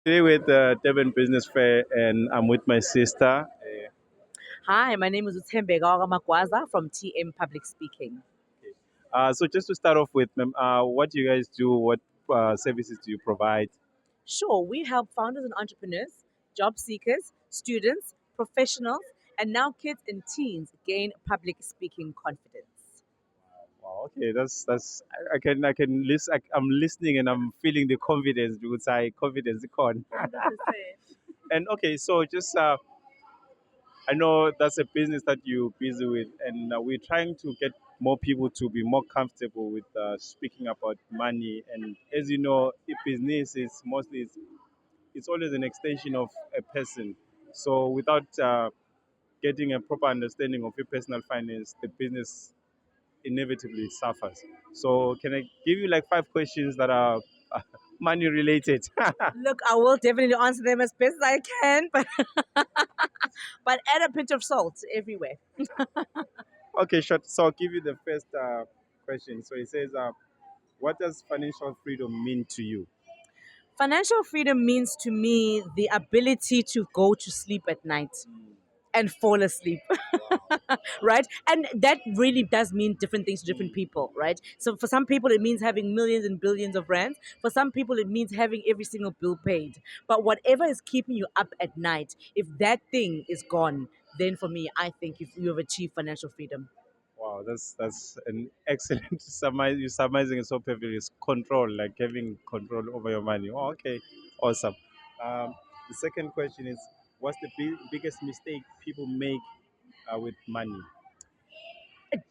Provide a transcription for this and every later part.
Today with the Durban Business Fair, and I'm with my sister. Hi, my name is Thembeka Magwaza from TM Public Speaking. So just to start off with, ma'am, what do you guys do? What services do you provide? Sure, we help founders and entrepreneurs, job seekers, students, professionals, and now kids and teens gain public speaking confidence. Wow, okay, that's I can listen. I'm listening and I'm feeling the confidence. You would say confidence, con. 100%. And okay, so just I know that's a business that you're busy with, and we're trying to get more people to be more comfortable with speaking about money. And as you know, a business is mostly it's always an extension of a person. So without getting a proper understanding of your personal finance, the business inevitably suffers. So can I give you like 5 questions that are money related? Look, I will definitely answer them as best as I can, but add a pinch of salt everywhere. Okay, sure. So I'll give you the first question. So it says, what does financial freedom mean to you? Financial freedom means to me the ability to go to sleep at night and fall asleep. Right? And that really does mean different things to different people, right? So for some people, it means having millions and billions of rands. For some people, it means having every single bill paid. But whatever is keeping you up at night, if that thing is gone, then for me, I think if you have achieved financial freedom. Wow, that's an excellent summary. You're summarizing it so perfectly. It's control, like having control over your money. Oh, okay, awesome. The second question is, what's the biggest mistake people make with money?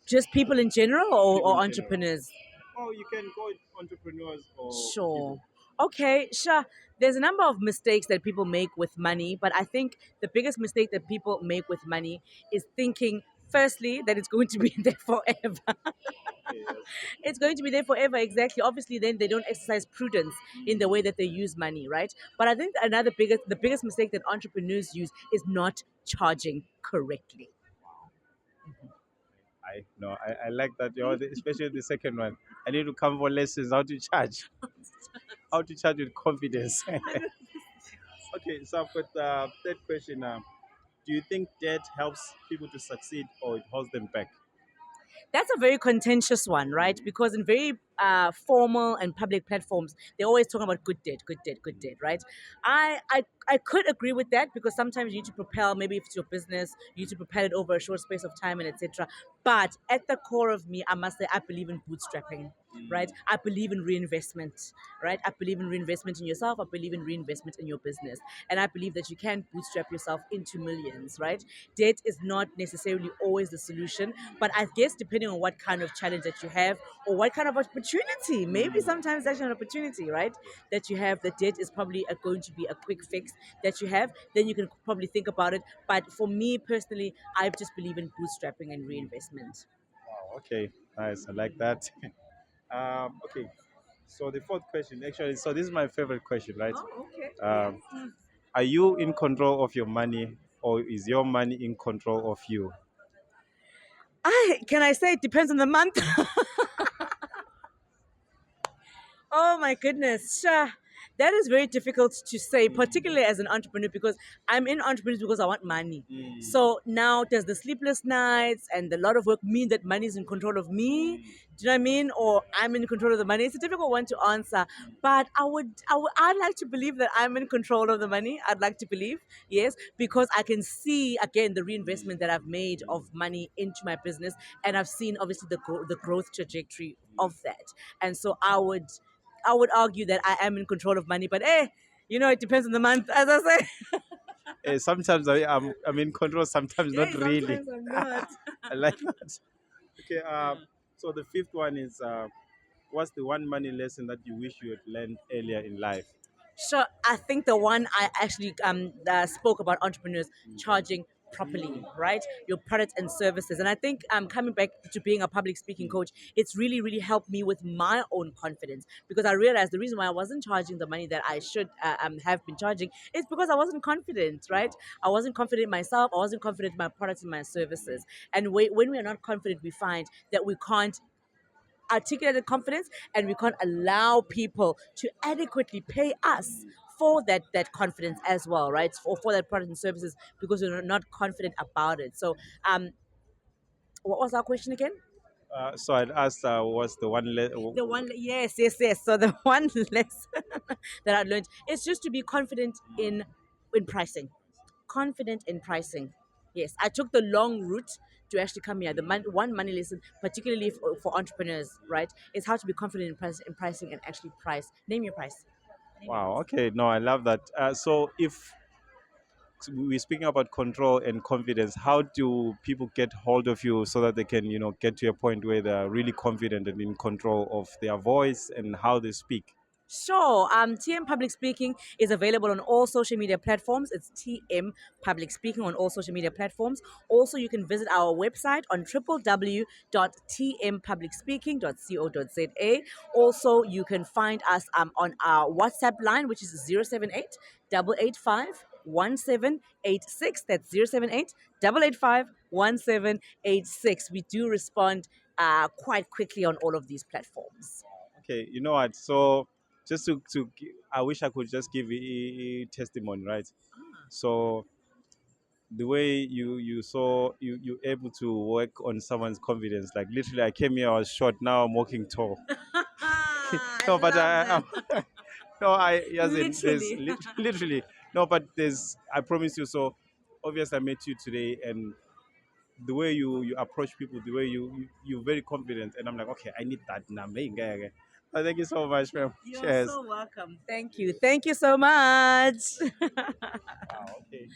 Just people in general People or in general. entrepreneurs? Oh, you can go with entrepreneurs or people. Sure. Okay, sure. There's a number of mistakes that people make with money, but I think the biggest mistake that people make with money is thinking, firstly, that it's going to be there forever. Okay, yes. It's going to be there forever, exactly. Obviously, then they don't exercise prudence in the way that they use money, right? But I think the biggest mistake that entrepreneurs use is not charging correctly. I like that. Especially the second one. I need to come for lessons how to charge, how to charge with confidence. Okay, so I've got the third question. Do you think debt helps people to succeed or it holds them back? That's a very contentious one, right? Because in very formal and public platforms, they're always talking about good debt, good debt, good debt, right? I could agree with that because sometimes you need to propel, maybe if it's your business, you need to propel it over a short space of time and etc. But at the core of me, I must say, I believe in bootstrapping, right? I believe in reinvestment, right? I believe in reinvestment in yourself. I believe in reinvestment in your business. And I believe that you can bootstrap yourself into millions, right? Debt is not necessarily always the solution, but I guess depending on what kind of challenge that you have or what kind of opportunity, maybe sometimes that's an opportunity, right? That you have, the debt is probably going to be a quick fix that you have, then you can probably think about it. But for me personally, I just believe in bootstrapping and reinvestment. Wow, okay, nice. I like that. Okay, so the fourth question, actually, so this is my favorite question, right? Oh, okay. Um, are you in control of your money or is your money in control of you? Can I say it depends on the month? Oh my goodness, sure. That is very difficult to say, particularly as an entrepreneur, because I'm in entrepreneurs because I want money. So now, does the sleepless nights and the lot of work mean that money is in control of me? Do you know what I mean? Or I'm in control of the money? It's a difficult one to answer, but I'd like to believe that I'm in control of the money. I'd like to believe, yes, because I can see again the reinvestment that I've made of money into my business, and I've seen obviously the growth trajectory of that, and so I would argue that I am in control of money, but it depends on the month, as I say. Sometimes I'm in control, sometimes not Yeah, really. sometimes I'm not. I like that. Okay, so the fifth one is what's the one money lesson that you wish you had learned earlier in life? Sure, I think the one I actually spoke about entrepreneurs charging properly, right? Your products and services, and I think coming back to being a public speaking coach, it's really really helped me with my own confidence because I realized the reason why I wasn't charging the money that I should have been charging is because I wasn't confident, right? I wasn't confident in myself. I wasn't confident in my products and my services, and when we are not confident, we find that we can't articulated confidence and we can't allow people to adequately pay us for that confidence as well, right? For that product and services because you're not confident about it. So, what was our question again? So I'd asked, was the one The one, yes, yes, yes. So the one lesson that I learned is just to be confident in pricing. Confident in pricing. Yes, I took the long route to actually come here. One money lesson, particularly for entrepreneurs, right, is how to be confident in pricing and actually price. Name your price. Name your Wow. price. Okay. No, I love that. So if we're speaking about control and confidence, how do people get hold of you so that they can, get to a point where they're really confident and in control of their voice and how they speak? Sure. TM Public Speaking is available on all social media platforms. It's TM Public Speaking on all social media platforms. Also, you can visit our website on www.tmpublicspeaking.co.za. Also, you can find us on our WhatsApp line, which is 078 885 1786. That's 078 885 1786. We do respond quite quickly on all of these platforms. Okay, you know what? So just I wish I could just give a testimony, right? So the way you saw you able to work on someone's confidence, like literally, I came here, I was short, now I'm walking tall. I No, but love that. no, as in there's Literally. literally no, but there's I promise you. So obviously, I met you today, and the way you approach people, the way you're very confident, and I'm like, okay, I need that number. Thank you so much, man. You're Cheers. so welcome. Thank you. Thank you so much. Wow. Okay.